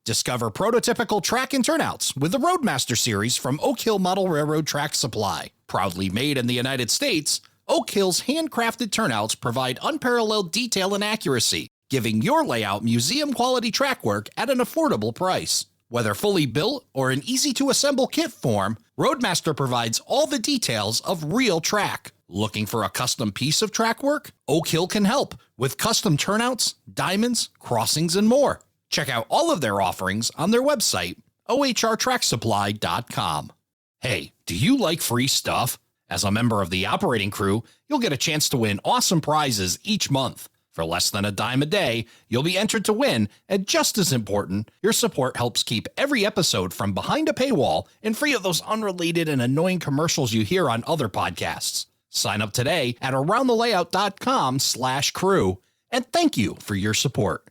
Discover prototypical track and turnouts with the Roadmaster series from Oak Hill Model Railroad Track Supply. Proudly made in the United States, Oak Hill's handcrafted turnouts provide unparalleled detail and accuracy, giving your layout museum-quality track work at an affordable price. Whether fully built or in easy-to-assemble kit form, Roadmaster provides all the details of real track. Looking for a custom piece of track work? Oak Hill can help with custom turnouts, diamonds, crossings, and more. Check out all of their offerings on their website, ohrtracksupply.com. Hey, do you like free stuff? As a member of the operating crew, you'll get a chance to win awesome prizes each month. For less than $10 a day, you'll be entered to win, and just as important, your support helps keep every episode from behind a paywall and free of those unrelated and annoying commercials you hear on other podcasts. Sign up today at aroundthelayout.com/crew, and thank you for your support.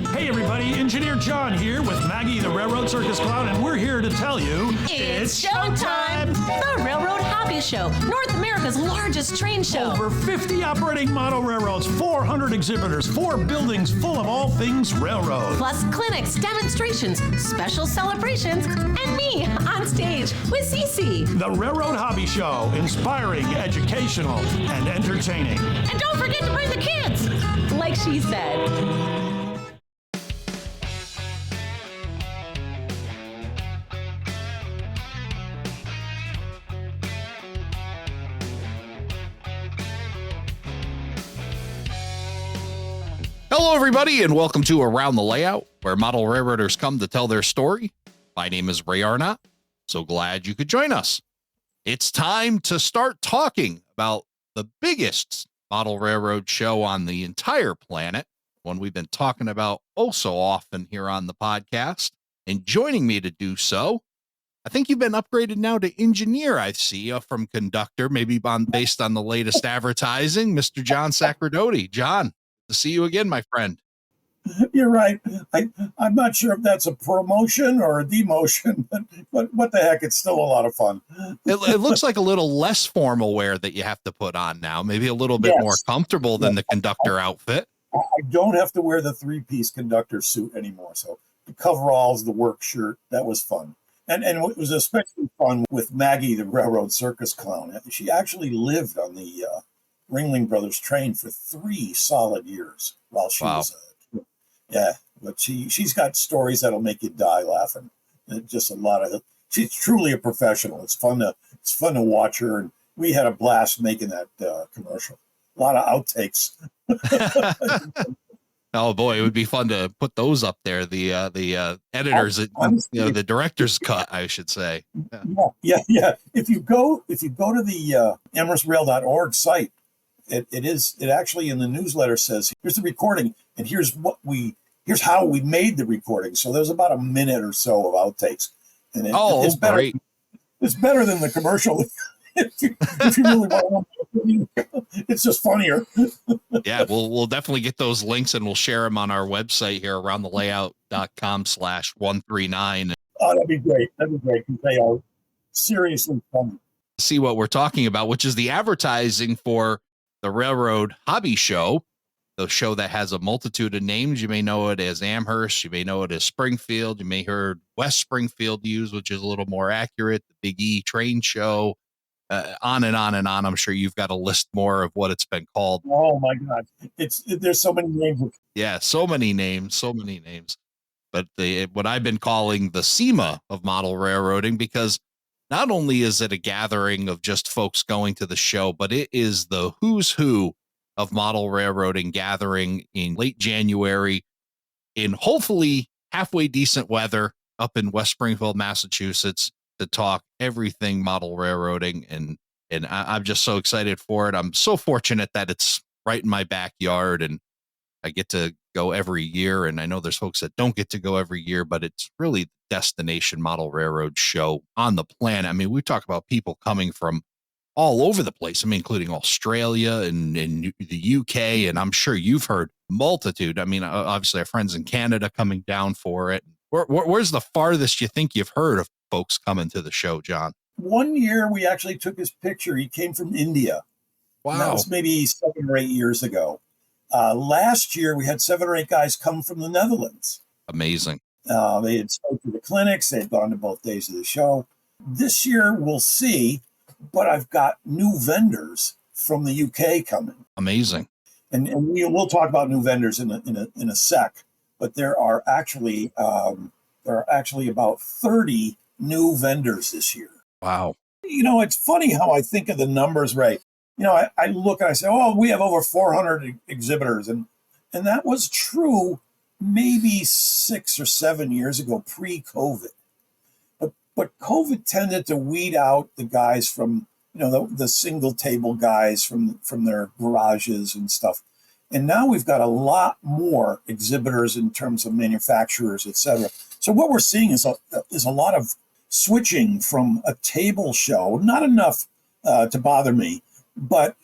Hey everybody, Engineer John here with Maggie the Railroad Circus Clown, and we're here to tell you... It's showtime! The Railroad Hobby Show, North America's largest train show. Over 50 operating model railroads, 400 exhibitors, 4 buildings full of all things railroad. Plus clinics, demonstrations, special celebrations, and me on stage with Cece. The Railroad Hobby Show, inspiring, educational, and entertaining. And don't forget to bring the kids, like she said. Hello, everybody, and welcome to Around the Layout, where model railroaders come to tell their story. My name is Ray Arnott. So glad you could join us. It's time to start talking about the biggest model railroad show on the entire planet, one we've been talking about oh so often here on the podcast. And joining me to do so, I think you've been upgraded now to engineer, I see, from conductor, maybe based on the latest advertising, Mr. John Sacerdote. John, to see you again, my friend. You're right. I'm not sure if that's a promotion or a demotion, but what the heck? It's still a lot of fun. It looks like a little less formal wear that you have to put on now, maybe a little bit more comfortable than the conductor outfit. I don't have to wear the 3-piece conductor suit anymore. So the coveralls, the work shirt, that was fun. And it was especially fun with Maggie, the Railroad Circus Clown. She actually lived on the Ringling Brothers train for 3 solid years while she was but she's got stories that'll make you die laughing. Just a lot of she's truly a professional. It's fun to watch her, and we had a blast making that commercial. A lot of outtakes. Oh boy, it would be fun to put those up there. The editors, the director's cut, I should say. Yeah. If you go to the emersrail.org site, it actually in the newsletter says here's the recording and here's how we made the recording. So there's about a minute or so of outtakes, and it's better. Great. It's better than the commercial. if you really want to, it's just funnier. Yeah, we'll definitely get those links and we'll share them on our website here, aroundthelayout.com/139. Oh, that'd be great. Because they are seriously funny. See what we're talking about, which is the advertising for the Railroad Hobby Show, the show that has a multitude of names. You may know it as Amherst, you may know it as Springfield, you may heard West Springfield used, which is a little more accurate, the Big E train show, on and on and on. I'm sure you've got a list more of what it's been called. Oh my God. There's so many names. Yeah, so many names. But what I've been calling the SEMA of Model Railroading, because not only is it a gathering of just folks going to the show, but it is the who's who of model railroading gathering in late January in hopefully halfway decent weather up in West Springfield, Massachusetts, to talk everything model railroading. And I'm just so excited for it. I'm so fortunate that it's right in my backyard and I get to go every year. And I know there's folks that don't get to go every year, but it's really the destination model railroad show on the planet. I mean, we talk about people coming from all over the place. I mean, including Australia and the UK. And I'm sure you've heard multitude. I mean, obviously our friends in Canada coming down for it. Where's the farthest you think you've heard of folks coming to the show, John? One year we actually took his picture. He came from India. Wow. That was maybe 7 or 8 years ago. Last year we had 7 or 8 guys come from the Netherlands. Amazing. They had spoke to the clinics. They had gone to both days of the show. This year, we'll see, but I've got new vendors from the UK coming. Amazing. And we'll talk about new vendors in a sec, but there are actually about 30 new vendors this year. Wow. It's funny how I think of the numbers, Ray. I look and I say, oh, we have over 400 exhibitors, and that was true maybe 6 or 7 years ago, pre-COVID. But COVID tended to weed out the guys from, the single table guys from their garages and stuff. And now we've got a lot more exhibitors in terms of manufacturers, et cetera. So what we're seeing is a lot of switching from a table show, not enough to bother me, but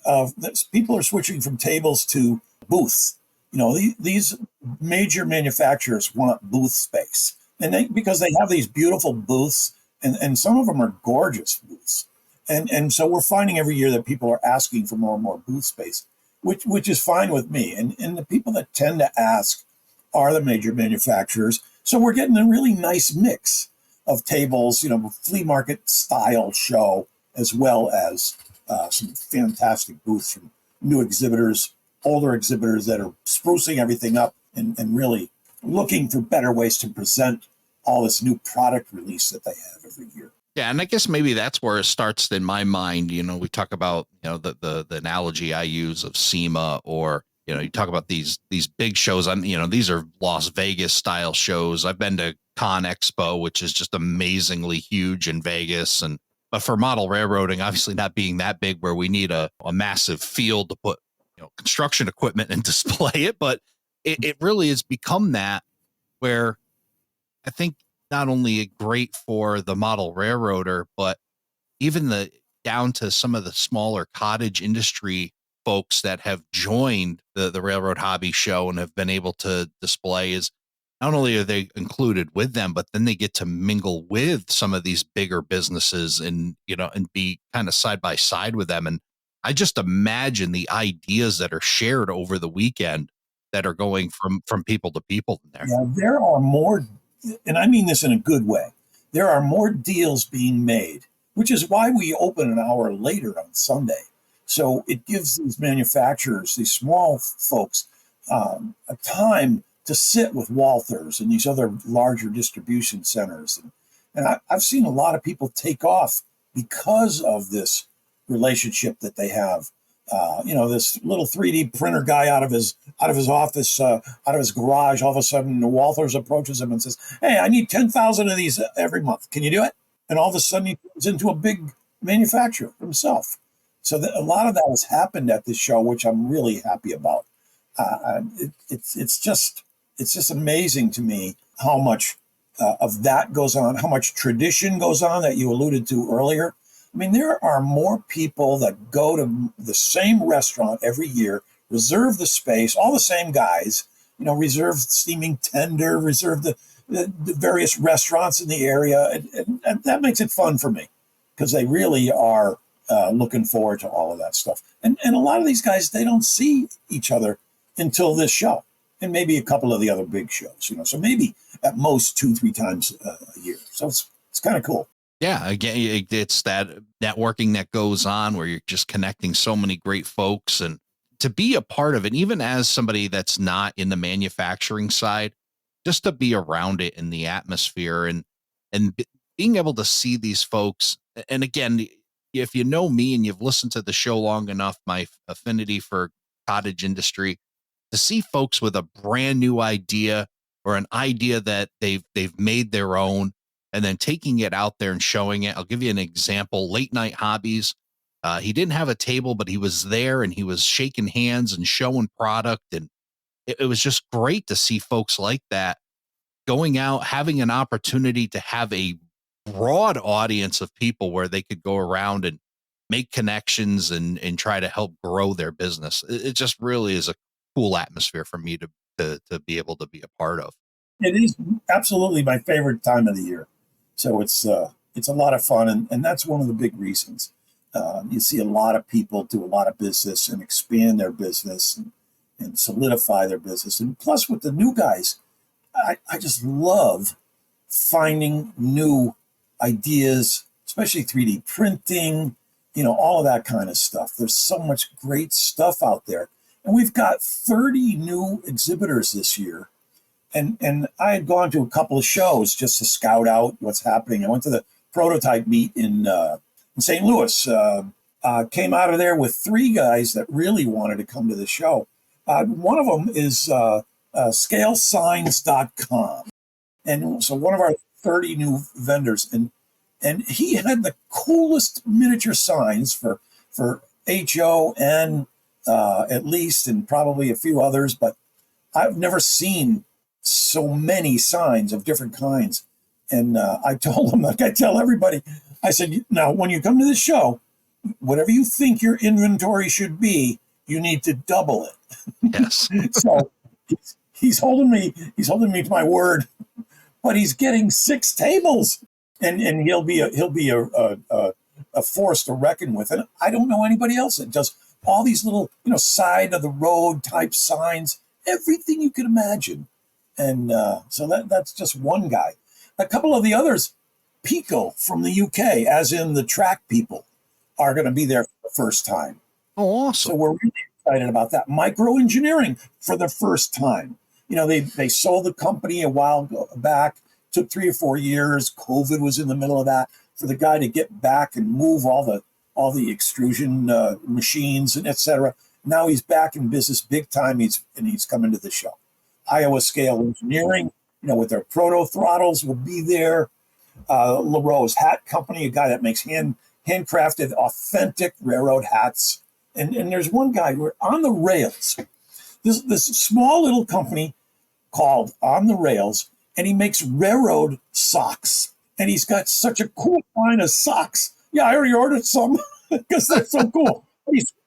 people are switching from tables to booths. These major manufacturers want booth space, and because they have these beautiful booths, and some of them are gorgeous booths. And so we're finding every year that people are asking for more and more booth space, which is fine with me. And the people that tend to ask are the major manufacturers. So we're getting a really nice mix of tables, flea market style show, as well as some fantastic booths from new exhibitors, older exhibitors that are sprucing everything up and really looking for better ways to present all this new product release that they have every year. Yeah, and I guess maybe that's where it starts in my mind. We talk about, the analogy I use of SEMA, or, you talk about these big shows. These are Las Vegas style shows. I've been to Con Expo, which is just amazingly huge in Vegas. But for model railroading, obviously not being that big where we need a massive field to put, construction equipment and display it. But it really has become that, where I think not only great for the model railroader, but even down to some of the smaller cottage industry folks that have joined the railroad hobby show and have been able to display, is not only are they included with them, but then they get to mingle with some of these bigger businesses and be kind of side by side with them. And I just imagine the ideas that are shared over the weekend that are going from people to people in there. Yeah, there are more, and I mean this in a good way, there are more deals being made, which is why we open an hour later on Sunday. So it gives these manufacturers, these small folks, a time to sit with Walthers and these other larger distribution centers. And I've seen a lot of people take off because of this relationship that they have. This little 3D printer guy out of his office, out of his garage, all of a sudden Walthers approaches him and says, "Hey, I need 10,000 of these every month. Can you do it?" And all of a sudden he turns into a big manufacturer himself. So a lot of that has happened at this show, which I'm really happy about. It's just amazing to me how much of that goes on, how much tradition goes on that you alluded to earlier. I mean, there are more people that go to the same restaurant every year, reserve the space, all the same guys, reserve steaming tender, reserve the various restaurants in the area. And that makes it fun for me, because they really are looking forward to all of that stuff. And a lot of these guys, they don't see each other until this show, and maybe a couple of the other big shows, so maybe at most 2-3 times a year. So it's kind of cool. Yeah, again, it's that networking that goes on where you're just connecting so many great folks, and to be a part of it, even as somebody that's not in the manufacturing side, just to be around it in the atmosphere and being able to see these folks. And again, if you know me and you've listened to the show long enough, my affinity for cottage industry, to see folks with a brand new idea or an idea that they've made their own, and then taking it out there and showing it. I'll give you an example. Late Night Hobbies. He didn't have a table, but he was there and he was shaking hands and showing product. And it was just great to see folks like that going out, having an opportunity to have a broad audience of people where they could go around and make connections and try to help grow their business. It just really is a cool atmosphere for me to be able to be a part of. It is absolutely my favorite time of the year. So it's a lot of fun, and that's one of the big reasons. You see a lot of people do a lot of business and expand their business and solidify their business. And plus, with the new guys, I just love finding new ideas, especially 3D printing, all of that kind of stuff. There's so much great stuff out there. And we've got 30 new exhibitors this year. And I had gone to a couple of shows just to scout out what's happening. I went to the prototype meet in St. Louis. Came out of there with 3 guys that really wanted to come to the show. One of them is scalesigns.com. And so one of our 30 new vendors, and he had the coolest miniature signs for HO and at least, and probably a few others, but I've never seen so many signs of different kinds. And I told him, like I tell everybody, I said, now when you come to the show, whatever you think your inventory should be, you need to double it. Yes. So he's holding me to my word, but he's getting 6 tables, and he'll be a force to reckon with. And I don't know anybody else that does all these little, side of the road type signs, everything you can imagine. And so that's just one guy. A couple of the others, Pico from the UK, as in the track people, are going to be there for the first time. Oh, awesome. So we're really excited about that. Microengineering for the first time. They sold the company a while back, took 3 or 4 years. COVID was in the middle of that. For the guy to get back and move all the extrusion machines and et cetera. Now he's back in business big time. He's coming to the show. Iowa Scale Engineering, with their proto throttles, will be there. LaRose Hat Company, a guy that makes handcrafted, authentic railroad hats. And there's one guy, we're on the rails. This small little company called On the Rails, and he makes railroad socks. And he's got such a cool line of socks. Yeah, I already ordered some because they're so cool.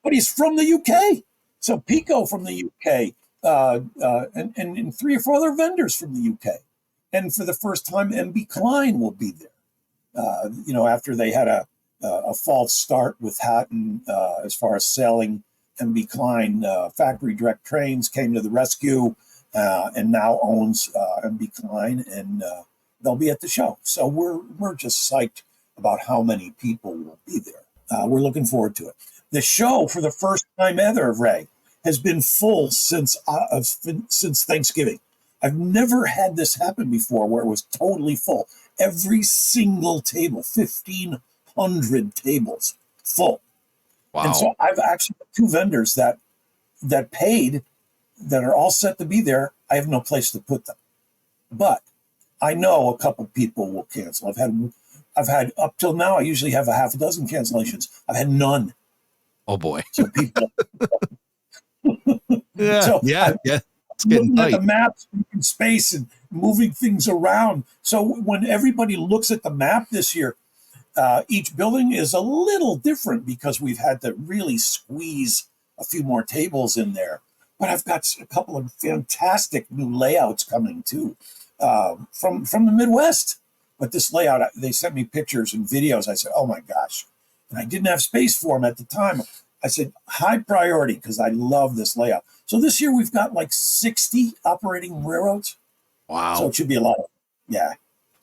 But he's from the UK. So Pico from the UK, and 3 or 4 other vendors from the UK. And for the first time, MB Klein will be there. After they had a false start with Hatton as far as selling, MB Klein factory direct trains came to the rescue and now owns MB Klein, and they'll be at the show. So we're just psyched about how many people will be there. We're looking forward to it. The show, for the first time ever, Ray, has been full since Thanksgiving. I've never had this happen before where it was totally full. Every single table, 1,500 tables, full. Wow. And so I've actually got 2 vendors that paid, that are all set to be there. I have no place to put them. But I know a couple people will cancel. I've had up till now, I usually have a half a dozen cancellations. I've had none. Oh boy. So people. Yeah. So yeah. It's getting looking at tight. the maps in space and moving things around. So when everybody looks at the map this year, each building is a little different because we've had to really squeeze a few more tables in there. But I've got a couple of fantastic new layouts coming too, from the Midwest. But this layout, they sent me pictures and videos. I said, oh my gosh. And I didn't have space for them at the time. I said, high priority, because I love this layout. So this year we've got like 60 operating railroads. Wow. So it should be a lot of, yeah.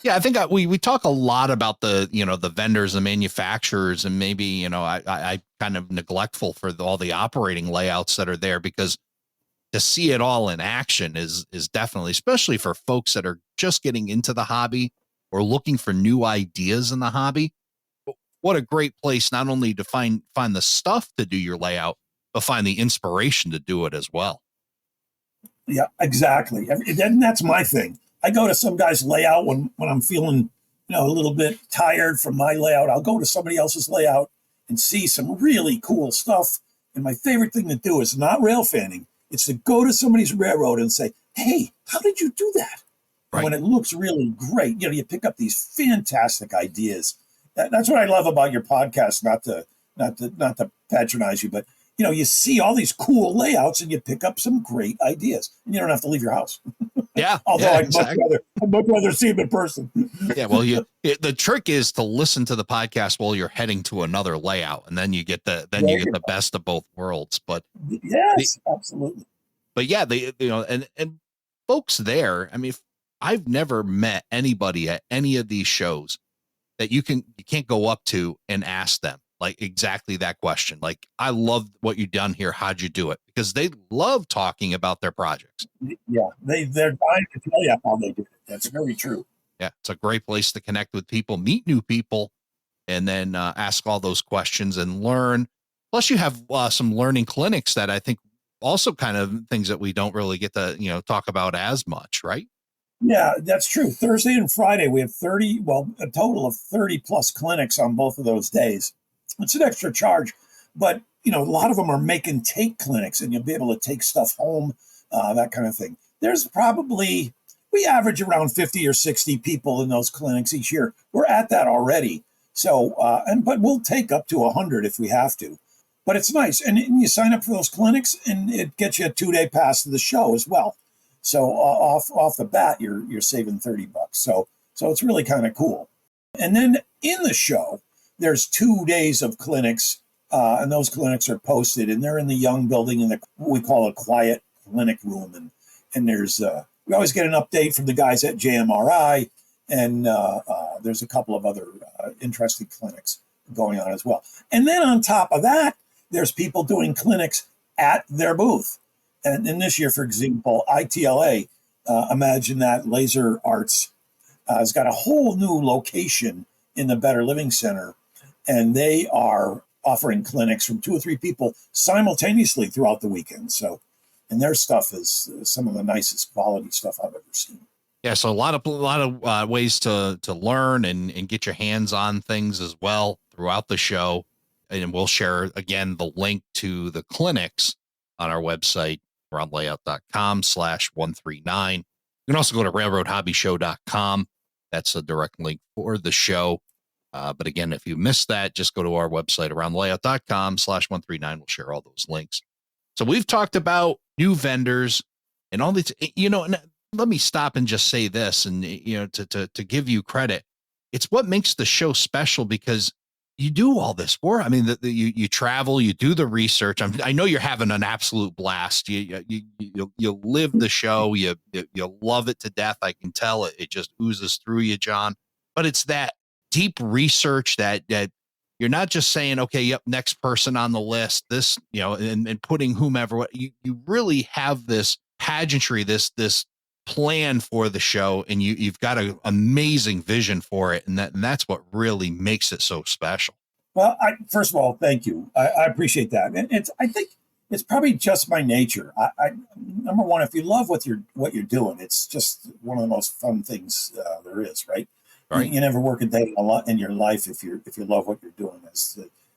Yeah, I think we talk a lot about the vendors and manufacturers, and maybe, I kind of neglectful for all the operating layouts that are there, because to see it all in action is definitely, especially for folks that are just getting into the hobby or looking for new ideas in the hobby. What a great place, not only to find the stuff to do your layout, but find the inspiration to do it as well. Yeah, exactly. And that's my thing. I go to some guy's layout when I'm feeling, a little bit tired from my layout. I'll go to somebody else's layout and see some really cool stuff. And my favorite thing to do is not rail fanning. It's to go to somebody's railroad and say, hey, how did you do that? Right. When it looks really great, you pick up these fantastic ideas. That's what I love about your podcast, not to patronize you, but you see all these cool layouts and you pick up some great ideas, and you don't have to leave your house. Yeah. Although I'd much rather see them in person. Yeah. Well, the trick is to listen to the podcast while you're heading to another layout, and then you get the best of both worlds. But yes, absolutely. But yeah, and folks there, I mean, I've never met anybody at any of these shows that you can't go up to and ask them like exactly that question. Like, I love what you've done here. How'd you do it? Because they love talking about their projects. Yeah, they're dying to tell you how they did it. That's very true. Yeah, it's a great place to connect with people, meet new people, and then ask all those questions and learn. Plus, you have some learning clinics that I think also kind of things that we don't really get to, talk about as much, right? Yeah, that's true. Thursday and Friday, we have a total of 30 plus clinics on both of those days. It's an extra charge, but a lot of them are make and take clinics, and you'll be able to take stuff home, that kind of thing. We average around 50 or 60 people in those clinics each year. We're at that already. So, but we'll take up to 100 if we have to. But it's nice. And you sign up for those clinics and it gets you a 2-day pass to the show as well. So off the bat, you're saving $30. So it's really kind of cool. And then in the show, there's 2 days of clinics, and those clinics are posted, and they're in the Young building in what we call a quiet clinic room. And there's we always get an update from the guys at JMRI, and there's a couple of other interesting clinics going on as well. And then on top of that, there's people doing clinics at their booth. And in this year, for example, ITLA, Imagine That Laser Arts, has got a whole new location in the Better Living Center, and they are offering clinics from 2 or 3 people simultaneously throughout the weekend. So, and their stuff is some of the nicest quality stuff I've ever seen. Yeah, so a lot of ways to learn and get your hands on things as well throughout the show. And we'll share again the link to the clinics on our website, roundlayout.com/139. You can also go to railroadhobbyshow.com. That's a direct link for the show. But again, if you missed that, just go to our website, roundlayout.com/139. We'll share all those links. So we've talked about new vendors and all these, and let me stop and just say this, and, to give you credit, it's what makes the show special because you do all this work. I mean, you travel, you do the research. I know you're having an absolute blast. You live the show. You love it to death. I can tell it. It just oozes through you, John. But it's that deep research that you're not just saying, okay, yep, next person on the list. This, and putting whomever. You really have this pageantry, this plan for the show, and you've got an amazing vision for it, and that's what really makes it so special. Well, first of all, thank you. I appreciate that, and I think it's probably just my nature. Number one, if you love what you're doing, it's just one of the most fun things there is, right? Right. You never work a day a lot in your life if you love what you're doing,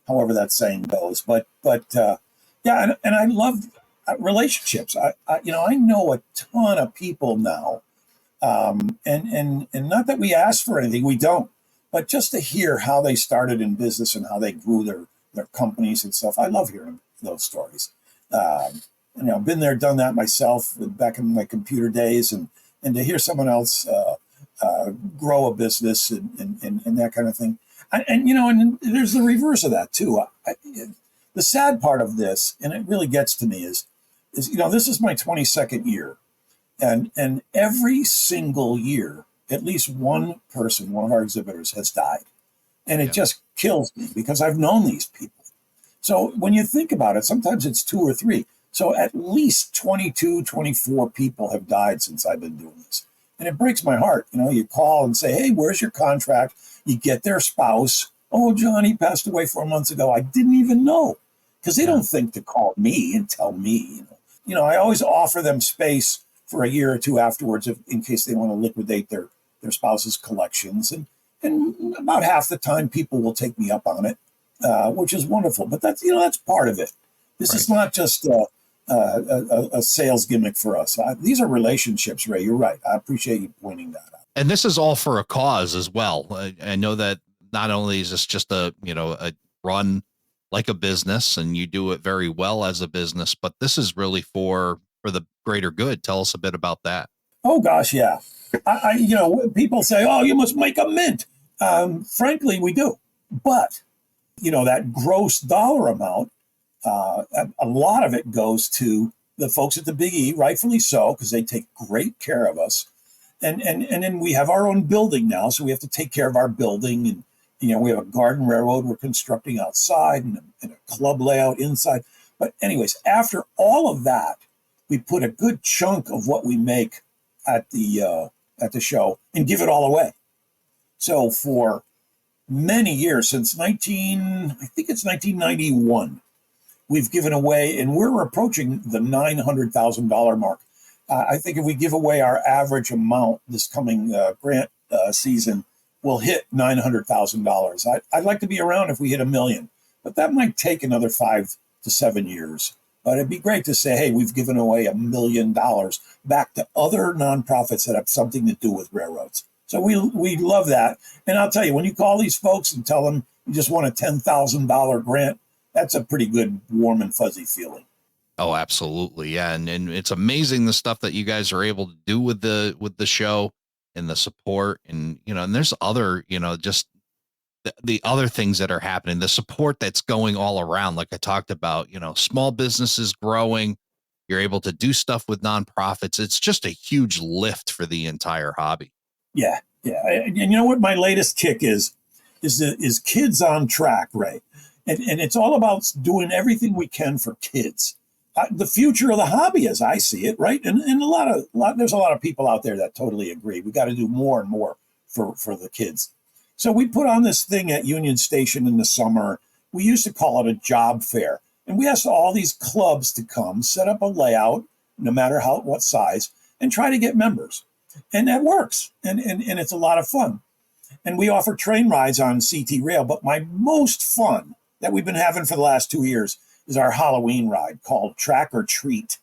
however that saying goes. But yeah, and I love relationships. I know a ton of people now, and not that we ask for anything, we don't, but just to hear how they started in business and how they grew their companies and stuff. I love hearing those stories. Been there, done that myself back in my computer days, and to hear someone else grow a business and that kind of thing. And there's the reverse of that too. The sad part of this, and it really gets to me, is this is my 22nd year, and every single year, at least one person, one of our exhibitors, has died, and it just kills me because I've known these people. So when you think about it, sometimes it's 2 or 3. So at least 22, 24 people have died since I've been doing this. And it breaks my heart. You call and say, hey, where's your contract? You get their spouse. Oh, Johnny passed away 4 months ago. I didn't even know, because they don't think to call me and tell me. I always offer them space for a year or 2 afterwards in case they want to liquidate their spouse's collections. And about half the time people will take me up on it, which is wonderful. But that's part of it. This is not just a sales gimmick for us. These are relationships, Ray. You're right. I appreciate you pointing that out. And this is all for a cause as well. I know that not only is this just a run like a business, and you do it very well as a business, but this is really for the greater good. Tell us a bit about that. Oh gosh, yeah. People say, "Oh, you must make a mint." Frankly, we do, but that gross dollar amount, a lot of it goes to the folks at the Big E, rightfully so, because they take great care of us. And then we have our own building now, so we have to take care of our building. And we have a garden railroad we're constructing outside, and a club layout inside. But anyways, after all of that, we put a good chunk of what we make at the show and give it all away. So for many years, since I think it's 1991, we've given away, and we're approaching the $900,000 mark. I think if we give away our average amount this coming grant season, we'll hit $900,000. I'd like to be around if we hit $1 million, but that might take another 5 to 7 years. But it'd be great to say, hey, we've given away $1 million back to other nonprofits that have something to do with railroads. So we love that. And I'll tell you, when you call these folks and tell them you just want a $10,000 grant, that's a pretty good, warm and fuzzy feeling. Oh, absolutely. Yeah. And it's amazing the stuff that you guys are able to do with the show and the support. And, and there's other, just the other things that are happening, the support that's going all around. Like I talked about, small businesses growing, you're able to do stuff with nonprofits. It's just a huge lift for the entire hobby. Yeah. Yeah. And you know what my latest kick is Kids on Track, Ray. And it's all about doing everything we can for kids. The future of the hobby, as I see it, right? And there's a lot of people out there that totally agree. We got to do more and more for the kids. So we put on this thing at Union Station in the summer. We used to call it a job fair. And we asked all these clubs to come, set up a layout, no matter what size, and try to get members. And that works. And it's a lot of fun. And we offer train rides on CT Rail. But my most fun that we've been having for the last 2 years is our Halloween ride called Track or Treat.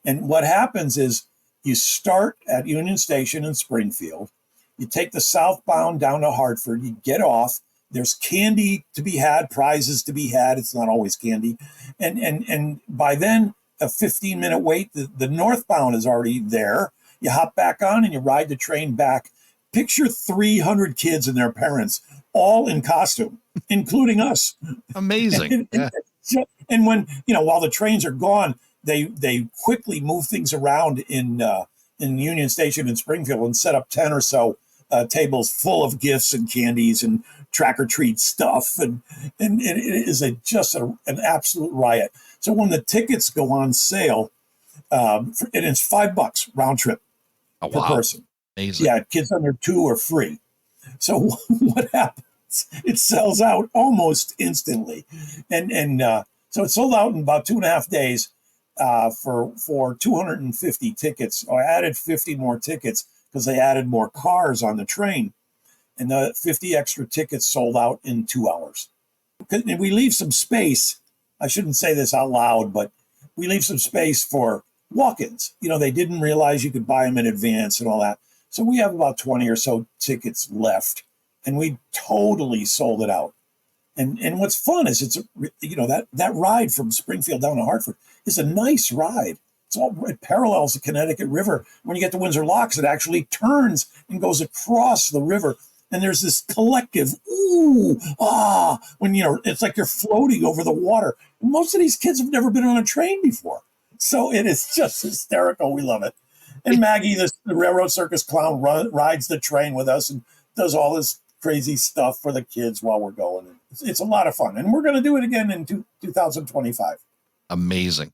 And what happens is you start at Union Station in Springfield. You take the southbound down to Hartford. You get off. There's candy to be had, prizes to be had. It's not always candy. And by then, a 15-minute wait, the northbound is already there. You hop back on and you ride the train back. Picture 300 kids and their parents, all in costume, including us. Amazing. And when, while the trains are gone, they quickly move things around in Union Station in Springfield and set up 10 or so tables full of gifts and candies and track or treat stuff. And it is just an absolute riot. So when the tickets go on sale, and it's $5 round trip per person. Amazing. Yeah, kids under 2 are free. So what happens? It sells out almost instantly. And so it sold out in about 2.5 days for 250 tickets. I added 50 more tickets because they added more cars on the train. And the 50 extra tickets sold out in 2 hours. And we leave some space. I shouldn't say this out loud, but we leave some space for walk-ins. They didn't realize you could buy them in advance and all that. So we have about 20 or so tickets left, and we totally sold it out. And what's fun is that ride from Springfield down to Hartford is a nice ride. It parallels the Connecticut River. When you get to Windsor Locks, it actually turns and goes across the river. And there's this collective, ooh, ah, when, it's like you're floating over the water. And most of these kids have never been on a train before. So it is just hysterical. We love it. And Maggie, the railroad circus clown, rides the train with us and does all this crazy stuff for the kids while we're going. It's a lot of fun. And we're going to do it again in 2025. Amazing.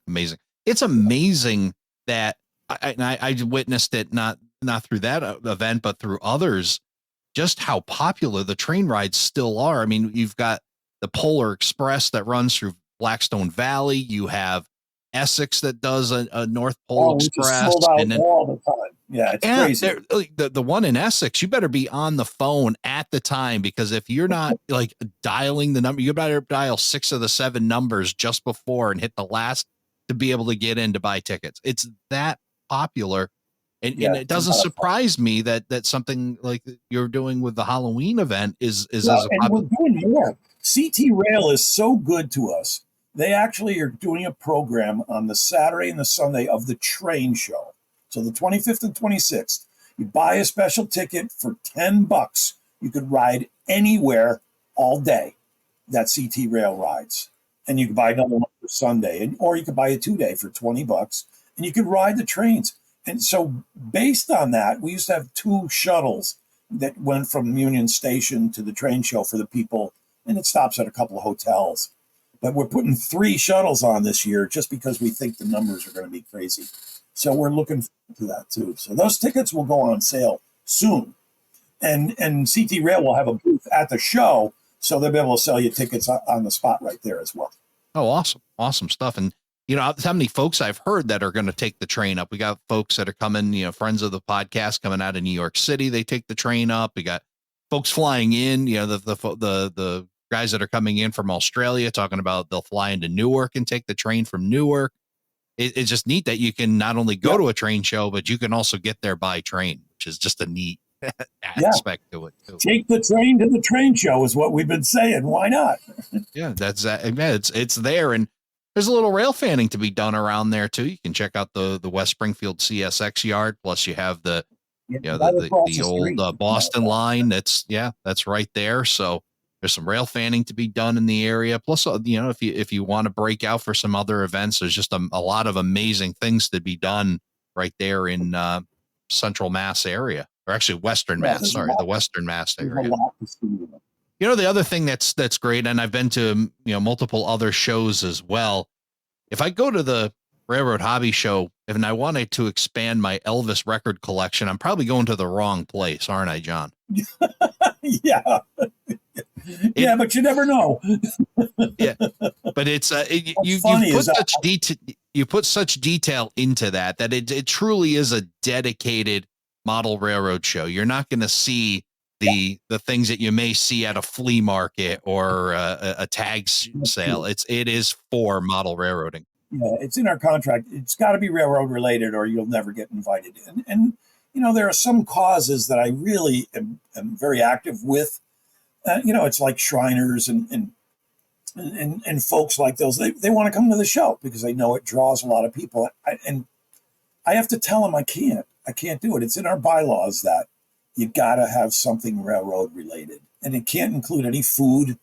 It's amazing that I witnessed it, not through that event, but through others, just how popular the train rides still are. I mean, you've got the Polar Express that runs through Blackstone Valley. You have Essex that does a North Pole Express. Sold out and then, all the time. Yeah, it's crazy. The one in Essex, you better be on the phone at the time, because if you're not dialing the number, you better dial 6 of the 7 numbers just before and hit the last to be able to get in to buy tickets. It's that popular. And it doesn't surprise me that something like you're doing with the Halloween event is as we're doing more. CT Rail is so good to us. They actually are doing a program on the Saturday and the Sunday of the train show. So the 25th and 26th, you buy a special ticket for $10. You could ride anywhere all day that CT Rail rides. And you could buy another one for Sunday, or you could buy a 2-day for $20, and you could ride the trains. And so based on that, we used to have 2 shuttles that went from Union Station to the train show for the people, and it stops at a couple of hotels. But we're putting 3 shuttles on this year just because we think the numbers are going to be crazy. So we're looking forward to that too. So those tickets will go on sale soon. And CT Rail will have a booth at the show, so they'll be able to sell you tickets on the spot right there as well. Oh, awesome. Awesome stuff. And, you know, how many folks I've heard that are going to take the train up. We got folks that are coming, you know, friends of the podcast coming out of New York City. They take the train up. We got folks flying in, you know, the guys that are coming in from Australia talking about they'll fly into Newark and take the train from Newark. It's just neat that you can not only go to a train show, but you can also get there by train, which is just a neat aspect to it too. Take the train to the train show is what we've been saying. Why not? Yeah, that's it's there. And there's a little rail fanning to be done around there too. You can check out the West Springfield CSX yard. Plus you have the old Boston line. That's right there. So there's some rail fanning to be done in the area. Plus, you know, if you want to break out for some other events, there's just a lot of amazing things to be done right there in Central Mass area, or actually Western Mass. Sorry, the Western Mass area. You know, the other thing that's great, and I've been to, you know, multiple other shows as well. If I go to the Railroad Hobby Show and I wanted to expand my Elvis record collection, I'm probably going to the wrong place, aren't I, John? Yeah. Yeah, but you never know. Yeah, but it's you put such detail into that it truly is a dedicated model railroad show. You're not going to see the things that you may see at a flea market or a tag sale. It is for model railroading. Yeah, it's in our contract. It's got to be railroad related, or you'll never get invited in. And you know, there are some causes that I really am very active with. You know, it's like Shriners and folks like those. They want to come to the show because they know it draws a lot of people. And I have to tell them I can't do it. It's in our bylaws that you got to have something railroad related, and it can't include any food.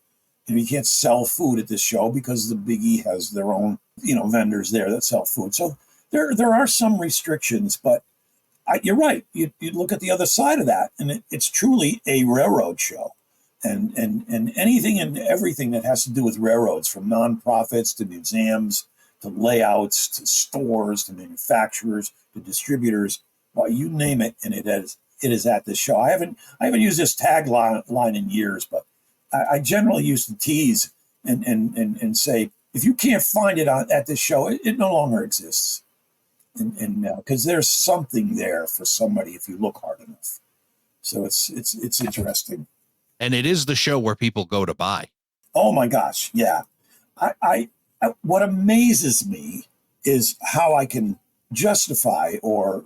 And you can't sell food at this show because the Big E has their own, you know, vendors there that sell food. So there are some restrictions, but you're right. You look at the other side of that, and it's truly a railroad show. And anything and everything that has to do with railroads, from nonprofits to museums to layouts to stores to manufacturers to distributors, well, you name it, and it is at this show. I haven't used this tagline in years, but I generally used to tease and say, if you can't find it at this show, it no longer exists, and because there's something there for somebody if you look hard enough. So it's interesting. And it is the show where people go to buy. Oh my gosh, yeah. I what amazes me is how I can justify or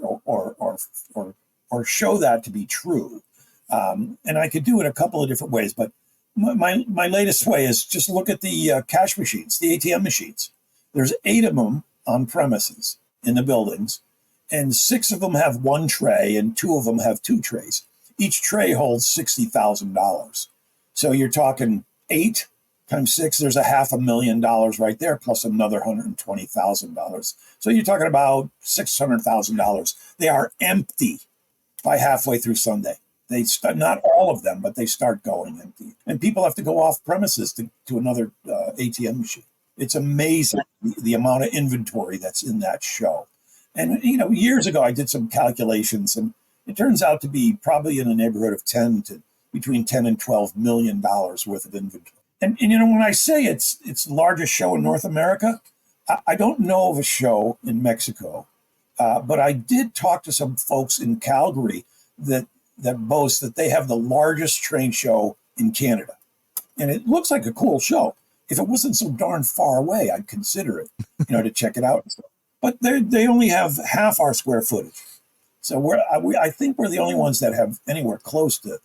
show that to be true. And I could do it a couple of different ways, but my latest way is just look at the cash machines, the ATM machines. There's 8 of them on premises in the buildings, and 6 of them have 1 tray and 2 of them have 2 trays. Each tray holds $60,000. So you're talking 8 times 6, there's $500,000 right there, plus another $120,000. So you're talking about $600,000. They are empty by halfway through Sunday. They start, not all of them, but they start going empty. And people have to go off premises to another ATM machine. It's amazing the amount of inventory that's in that show. And, you know, years ago, I did some calculations, and it turns out to be probably in the neighborhood of between $10 and $12 million worth of inventory. And you know, when I say it's the largest show in North America, I don't know of a show in Mexico, but I did talk to some folks in Calgary that boast that they have the largest train show in Canada. And it looks like a cool show. If it wasn't so darn far away, I'd consider it, you know, to check it out. But they only have half our square footage. So I think we're the only ones that have anywhere close to,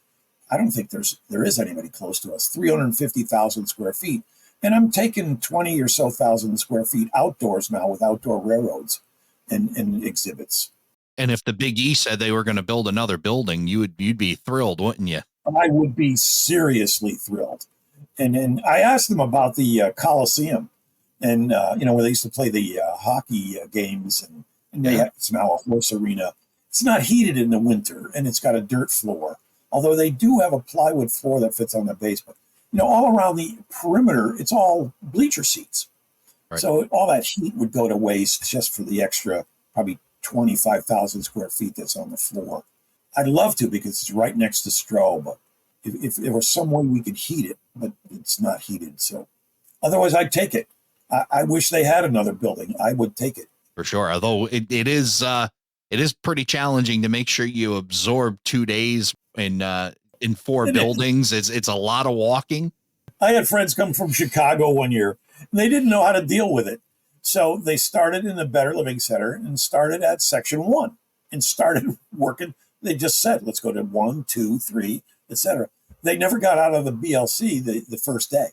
I don't think there is anybody close to us, 350,000 square feet. And I'm taking 20 or so thousand square feet outdoors now with outdoor railroads and exhibits. And if the Big E said they were going to build another building, you'd be thrilled, wouldn't you? I would be seriously thrilled. And I asked them about the Coliseum, and you know, where they used to play the hockey games, and and it's now a horse arena. It's not heated in the winter, and it's got a dirt floor. Although they do have a plywood floor that fits on the base, but all around the perimeter, it's all bleacher seats. Right. So all that heat would go to waste just for the extra, probably 25,000 square feet that's on the floor. I'd love to because it's right next to Stroh, but if there was some way we could heat it, but it's not heated. So otherwise, I'd take it. I wish they had another building. I would take it. For sure. Although it is pretty challenging to make sure you absorb 2 days in 4 buildings. It's a lot of walking. I had friends come from Chicago one year, and they didn't know how to deal with it. So they started in the Better Living Center and started at section 1 and started working. They just said, let's go to 1, 2, 3, etc. They never got out of the BLC the first day.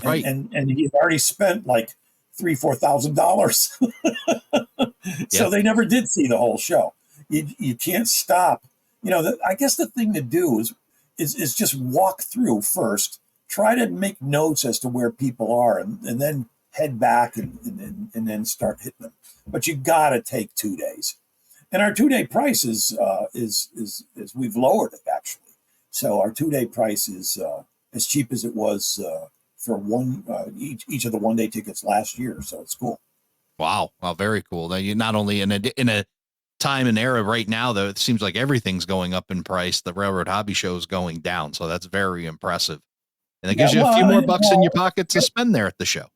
Right. And he had already spent like $3,000-$4,000. So they never did see the whole show. You can't stop. I guess the thing to do is just walk through first, try to make notes as to where people are, and then head back and then start hitting them. But you got to take 2 days. And our 2-day price is we've lowered it, actually. So our 2-day price is as cheap as it was for each of the 1-day tickets last year. So it's cool. Wow. Very cool. Now, you not only in a time and era right now, though, it seems like everything's going up in price. The Railroad Hobby Show is going down. So that's very impressive. And it gives you a few more bucks in your pocket to spend there at the show.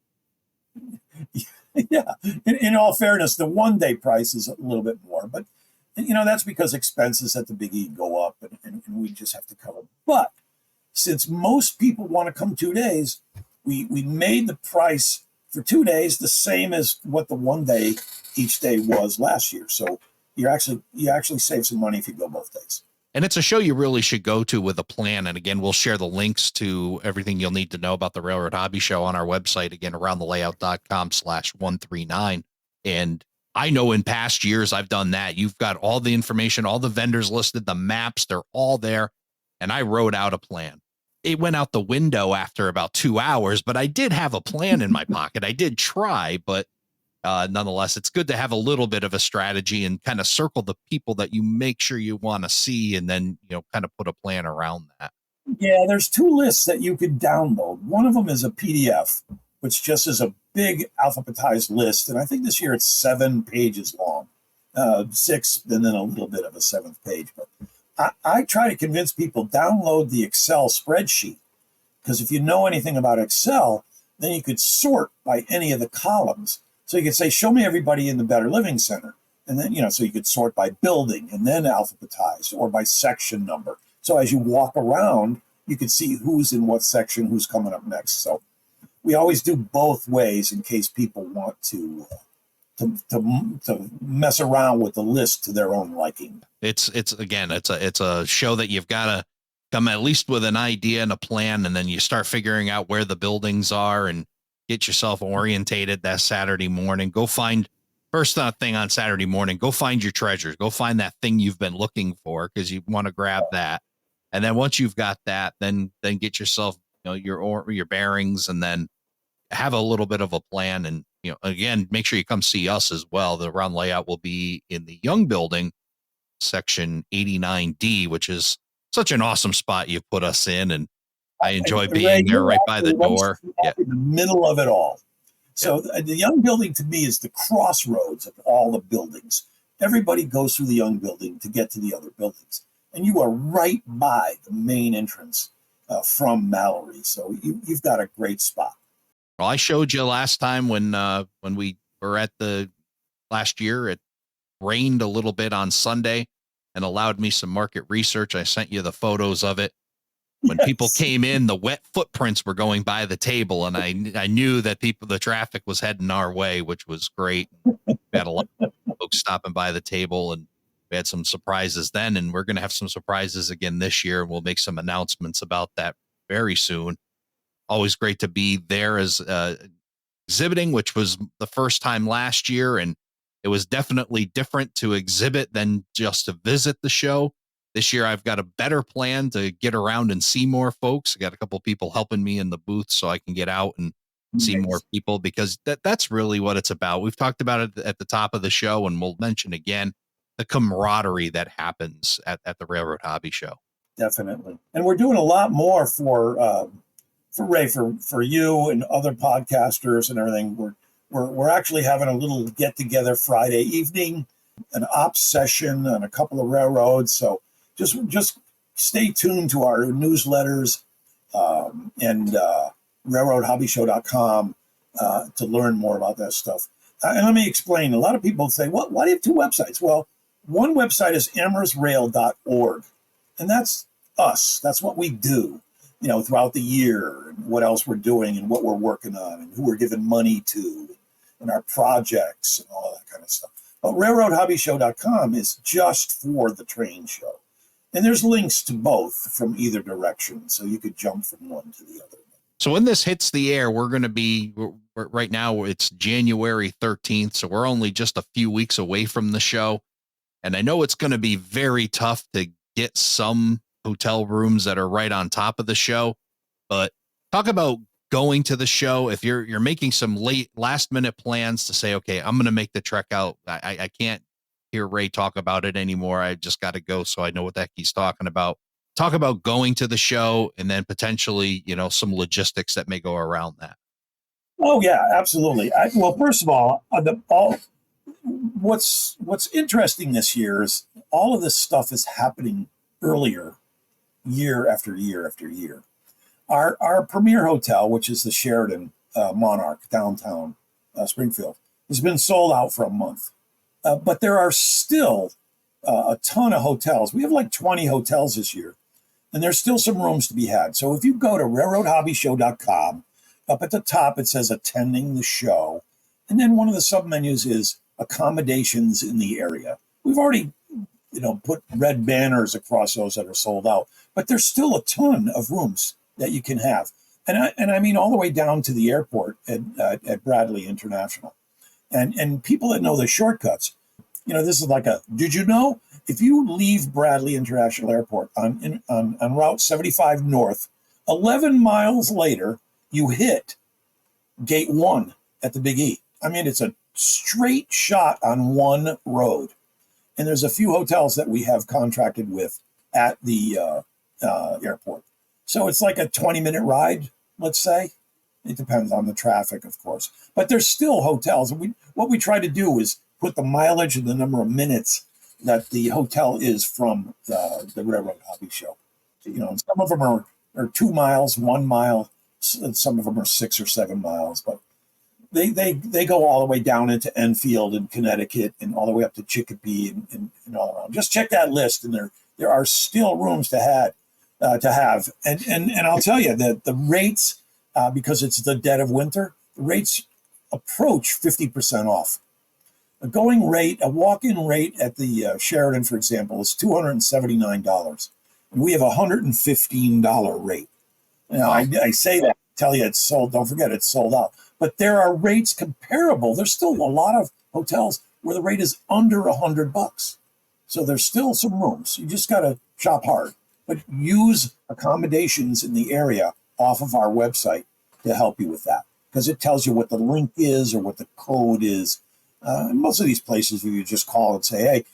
Yeah. In all fairness, the 1-day price is a little bit more, but that's because expenses at the Big E go up and we just have to cover. But since most people want to come 2 days, we made the price for 2 days the same as what the 1 day each day was last year. So you actually save some money if you go both days. And it's a show you really should go to with a plan. And again, we'll share the links to everything you'll need to know about the Railroad Hobby Show on our website, again, aroundthelayout.com/139. And I know in past years I've done that. You've got all the information, all the vendors listed, the maps, they're all there. And I wrote out a plan. It went out the window after about 2 hours, but I did have a plan in my pocket. I did try, but nonetheless, it's good to have a little bit of a strategy and kind of circle the people that you make sure you want to see, and then, kind of put a plan around that. Yeah, there's 2 lists that you could download. One of them is a PDF, which just is a big alphabetized list. And I think this year it's 7 pages long, 6, and then a little bit of a 7th page. But I try to convince people, download the Excel spreadsheet, because if you know anything about Excel, then you could sort by any of the columns. So you could say, show me everybody in the Better Living Center. And then, so you could sort by building and then alphabetize, or by section number. So as you walk around, you could see who's in what section, who's coming up next. So we always do both ways in case people want to mess around with the list to their own liking. It's a show that you've got to come at least with an idea and a plan, and then you start figuring out where the buildings are and get yourself orientated that Saturday morning. Go find first thing on Saturday morning, go find your treasures, go find that thing you've been looking for, because you want to grab that. And then once you've got that, then get yourself, your bearings, and then have a little bit of a plan. And, again, make sure you come see us as well. The Around Layout will be in the Young Building, section 89D, which is such an awesome spot you've put us in. And I enjoy being there right by the door. Yeah. In the middle of it all. So the Young Building to me is the crossroads of all the buildings. Everybody goes through the Young Building to get to the other buildings. And you are right by the main entrance from Mallory. So you've got a great spot. Well, I showed you last time when we were at the last year, it rained a little bit on Sunday and allowed me some market research. I sent you the photos of it. When people came in, the wet footprints were going by the table, and I knew that the traffic was heading our way, which was great. We had a lot of folks stopping by the table, and we had some surprises then, and we're going to have some surprises again this year. We'll make some announcements about that very soon. Always great to be there as exhibiting, which was the first time last year, and it was definitely different to exhibit than just to visit the show. This year, I've got a better plan to get around and see more folks. I got a couple of people helping me in the booth so I can get out and see more people, because that's really what it's about. We've talked about it at the top of the show, and we'll mention again the camaraderie that happens at the Railroad Hobby Show. Definitely. And we're doing a lot more for Ray, for you and other podcasters and everything. We're actually having a little get together Friday evening, an ops session on a couple of railroads. So just stay tuned to our newsletters and railroadhobbyshow.com to learn more about that stuff. And let me explain. A lot of people say, "Well, why do you have two websites?" Well, one website is amorsrail.org, and that's us. That's what we do, throughout the year, and what else we're doing, and what we're working on, and who we're giving money to, and our projects, and all that kind of stuff. But railroadhobbyshow.com is just for the train show. And there's links to both from either direction, so you could jump from one to the other. So when this hits the air, we're going to be, right now, it's January 13th, so we're only just a few weeks away from the show. And I know it's going to be very tough to get some hotel rooms that are right on top of the show, but talk about going to the show. If you're making some last minute plans to say, okay, I'm going to make the trek out. I can't hear Ray talk about it anymore. I just got to go, so I know what the heck he's talking about. Talk about going to the show, and then potentially, some logistics that may go around that. Oh yeah, absolutely. Well, first of all, what's interesting this year is all of this stuff is happening earlier, year after year after year. Our premier hotel, which is the Sheraton Monarch downtown Springfield, has been sold out for a month. But there are still a ton of hotels. We have like 20 hotels this year, and there's still some rooms to be had. So if you go to railroadhobbyshow.com, up at the top it says attending the show, and then one of the submenus is accommodations in the area. We've already put red banners across those that are sold out, but there's still a ton of rooms that you can have. And I mean all the way down to the airport at Bradley International. And people that know the shortcuts, this is like did you know? If you leave Bradley International Airport on Route 75 North, 11 miles later, you hit Gate 1 at the Big E. I mean, it's a straight shot on one road. And there's a few hotels that we have contracted with at the airport. So it's like a 20-minute ride, let's say. It depends on the traffic, of course. But there's still hotels. And what we try to do is put the mileage and the number of minutes that the hotel is from the Railroad Hobby Show. And some of them are 2 miles, 1 mile. And some of them are 6 or 7 miles. But they go all the way down into Enfield and Connecticut, and all the way up to Chicopee and all around. Just check that list, and there are still rooms to have. And I'll tell you that the rates, because it's the dead of winter, the rates approach 50% off. A walk-in rate at the Sheraton, for example, is $279, and we have a $115 rate. Now, I say that, tell you it's sold. Don't forget it's sold out. But there are rates comparable. There's still a lot of hotels where the rate is under $100. So there's still some rooms. You just got to shop hard. But use accommodations in the area off of our website to help you with that, because it tells you what the link is or what the code is. Most of these places, you just call and say, hey,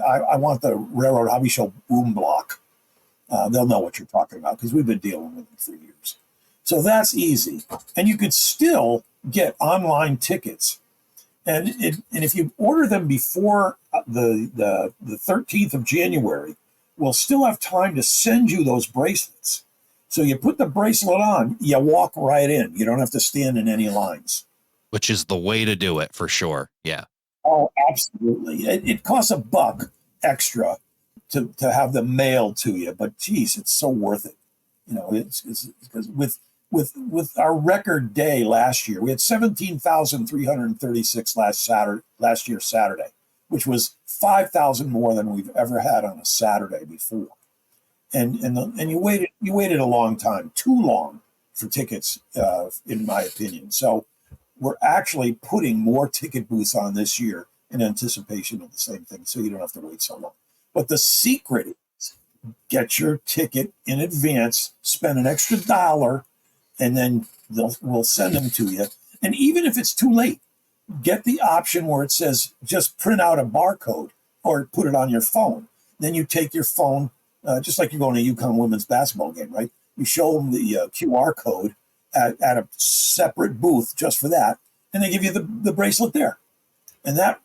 I want the Railroad Hobby Show boom block. They'll know what you're talking about, because we've been dealing with them for years. So that's easy. And you could still get online tickets. And if you order them before the 13th of January, we'll still have time to send you those bracelets. So you put the bracelet on, you walk right in. You don't have to stand in any lines. Which is the way to do it, for sure. Yeah. Oh, absolutely. It costs $1 extra to have them mailed to you, but geez, it's so worth it. It's because with our record day last year, we had 17,336 last year Saturday, which was 5,000 more than we've ever had on a Saturday before. And you waited a long time, too long for tickets, in my opinion. So we're actually putting more ticket booths on this year in anticipation of the same thing, so you don't have to wait so long. But the secret is get your ticket in advance, spend an extra $1, and then we'll send them to you. And even if it's too late, get the option where it says just print out a barcode or put it on your phone. Then you take your phone, just like you're going to a UConn women's basketball game, right? You show them the QR code at a separate booth just for that, and they give you the bracelet there. And that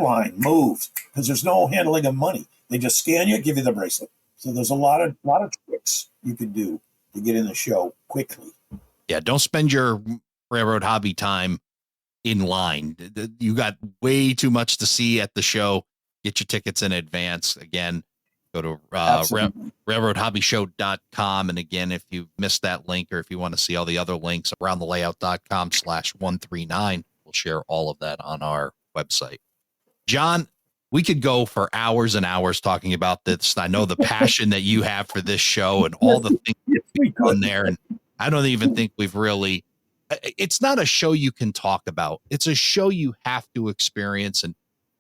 line moves because there's no handling of money. They just scan you, give you the bracelet. So there's a lot of tricks you can do to get in the show quickly. Yeah, don't spend your railroad hobby time in line. You got way too much to see at the show. Get your tickets in advance. Again, go to railroadhobbyshow.com. And again, if you missed that link or if you want to see all the other links, aroundthelayout.com/139. We'll share all of that on our website. John, we could go for hours and hours talking about this. I know the passion that you have for this show and all the things we've done there. And I don't even think we've really, it's not a show you can talk about. It's a show you have to experience. And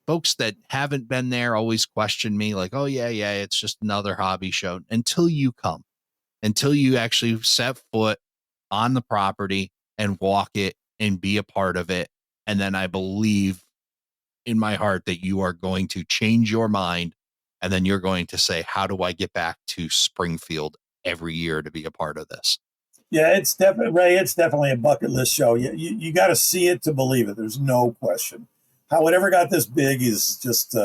folks that haven't been there always question me like, oh yeah, it's just another hobby show. Until you come, until you actually set foot on the property and walk it and be a part of it. And then I believe in my heart that you are going to change your mind. And then you're going to say, how do I get back to Springfield every year to be a part of this? Yeah, it's definitely, Ray, it's definitely a bucket list show. You got to see it to believe it. There's no question. How it ever got this big is just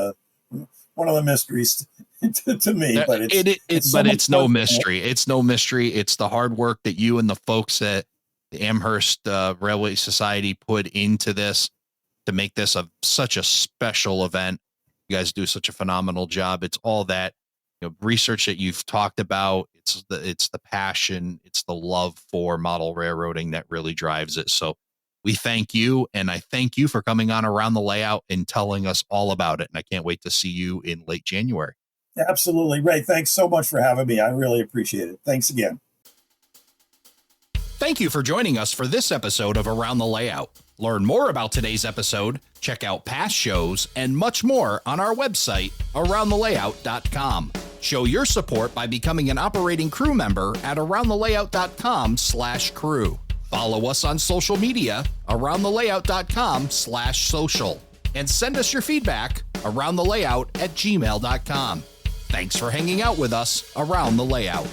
one of the mysteries to me. But it's no mystery. It's no mystery. It's the hard work that you and the folks at the Amherst Railway Society put into this to make this such a special event. You guys do such a phenomenal job. It's all that research that you've talked about. It's the passion. It's the love for model railroading that really drives it. So we thank you, and I thank you for coming on Around the Layout and telling us all about it. And I can't wait to see you in late January. Absolutely, Ray. Thanks so much for having me. I really appreciate it. Thanks again. Thank you for joining us for this episode of Around the Layout. Learn more about today's episode, check out past shows, and much more on our website, aroundthelayout.com. Show your support by becoming an operating crew member at aroundthelayout.com/crew. Follow us on social media, aroundthelayout.com/social. And send us your feedback, aroundthelayout@gmail.com. Thanks for hanging out with us around the layout.